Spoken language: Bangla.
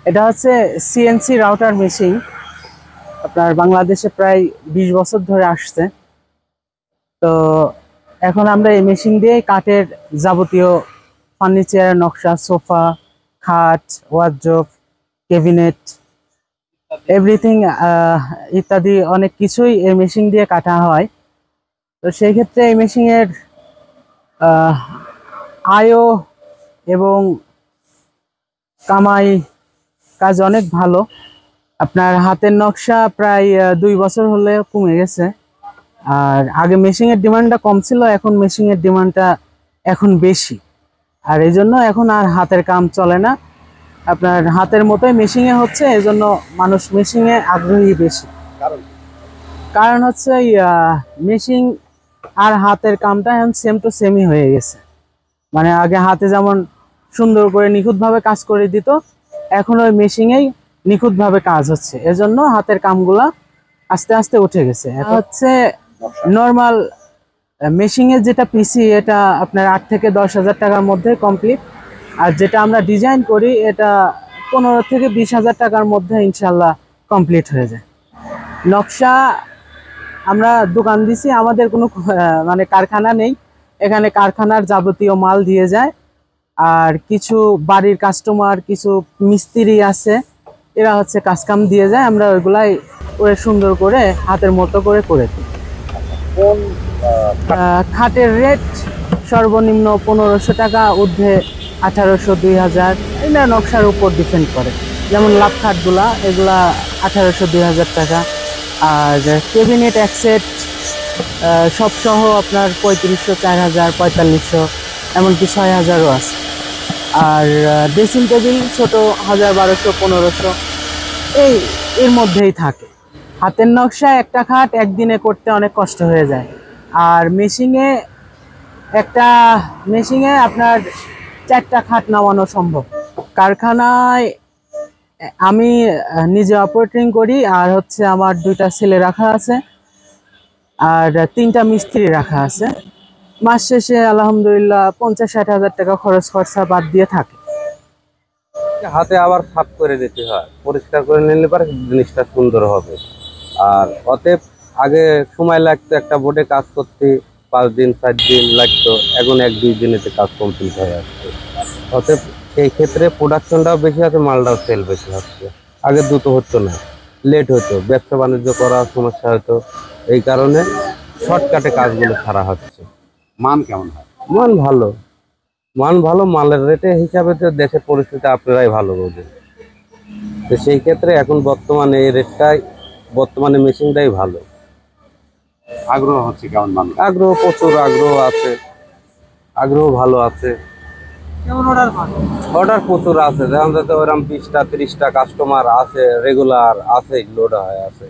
এটা হচ্ছে সিএনসি রাউটার মেশিন। আপনার বাংলাদেশে প্রায় 20 বছর ধরে আসছে। তো এখন আমরা এই মেশিন দিয়ে কাঠের যাবতীয় ফার্নিচার, নকশা, সোফা, খাট, ওয়ার্ডরোব, ক্যাবিনেট, এভরিথিং ইত্যাদি অনেক কিছুই এই মেশিন দিয়ে কাটা হয়। তো সেই ক্ষেত্রে এই মেশিনের আয়ও এবং কামাই কাজ অনেক ভালো। আপনার হাতের নকশা প্রায় 2 বছর হলে কমে গেছে। আর আগে মেশিনের ডিমান্ডটা কম ছিল, এখন মেশিনের ডিমান্ডটা এখন বেশি। আর এই জন্য এখন আর হাতের কাম চলে না, আপনার হাতের মতোই মেশিনে হচ্ছে। এই জন্য মানুষ মেশিনে আগ্রহী বেশি। কারণ হচ্ছে মেশিন আর হাতের কামটা এখন সেম টু সেমই হয়ে গেছে। মানে আগে হাতে যেমন সুন্দর করে নিখুঁতভাবে কাজ করে দিত, এখন ওই মেশিনেই নিখুঁতভাবে কাজ হচ্ছে। এজন্য হাতের কামগুলা আস্তে আস্তে উঠে গেছে। এখন হচ্ছে নর্মাল মেশিনের যেটা পিসি, এটা আপনার 8 থেকে 10,000 টাকার মধ্যে কমপ্লিট। আর যেটা আমরা ডিজাইন করি এটা 15 থেকে 20,000 টাকার মধ্যে ইনশাল্লাহ কমপ্লিট হয়ে যায়। নকশা আমরা দোকান দিছি, আমাদের কোনো মানে কারখানা নেই এখানে। কারখানার যাবতীয় মাল দিয়ে যায়। আর কিছু বাড়ির কাস্টমার, কিছু মিস্ত্রি আছে, এরা হচ্ছে কাজকাম দিয়ে যায়, আমরা ওইগুলাই করে সুন্দর করে হাতের মতো করে দিই। কোন খাটের রেট সর্বনিম্ন 1500 টাকা, ঊর্ধ্বে 1800, 2000, এটা নকশার উপর ডিপেন্ড করে। যেমন লাভ খাটগুলা, এগুলা 1800, 2000 টাকা। আর ক্যাবিনেট এক সেট সব সহ আপনার 3500, 4000, 4500, এমনকি 6000ও আছে। আর ড্রেসিং টেবিল ছোট 1000, 1200, 1500, এই এর মধ্যেই থাকে। হাতের নকশা একটা খাট একদিনে করতে অনেক কষ্ট হয়ে যায়। আর মেশিনে আপনার 4টা খাট নামানো সম্ভব। কারখানায় আমি নিজে অপারেটিং করি, আর হচ্ছে আমার 2টা ছেলে রাখা আছে, আর 3টা মিস্ত্রি রাখা আছে। মাস শেষে আলহামদুলিল্লাহ 50-60 হাজার টাকা খরচ খরচা বাদ দিয়ে থাকে। হাতে আবার সাফ করে দিতে হয়, পরিষ্কার করে নিলে পরে জিনিসটা সুন্দর হবে। আর অতএব আগে সময় লাগতো একটা বোর্ডে কাজ করতে, 5 দিন 4 দিন লাগতো, এখন 1-2 দিনেতে কাজ কমপ্লিট হয়ে যাচ্ছে। অতএব সেই ক্ষেত্রে প্রোডাকশনটাও বেশি হচ্ছে, মালটাও সেল বেশি হচ্ছে। আগে দ্রুত হতো না, লেট হতো, ব্যবসা বাণিজ্য করার সমস্যা হতো। এই কারণে শর্টকাটে কাজগুলো ছাড়া হচ্ছে। মান কেমন হয়? মান ভালো, মান ভালো। মালের রেটে হিসাবে তো দেশের পরিস্থিতি আপনারাই ভালো বোঝেন। তো সেই ক্ষেত্রে এখন বর্তমানে এই রেটটাই, বর্তমানে মেশিনটাই ভালো। আগ্রহ হচ্ছে কেমন মান? আগ্রহ প্রচুর, আগ্রহ আছে, আগ্রহ ভালো আছে। অর্ডার প্রচুর আছে, যেমন যাতে ওরকম 20টা 30টা কাস্টমার আছে, রেগুলার আছে, লোড হয় আছে।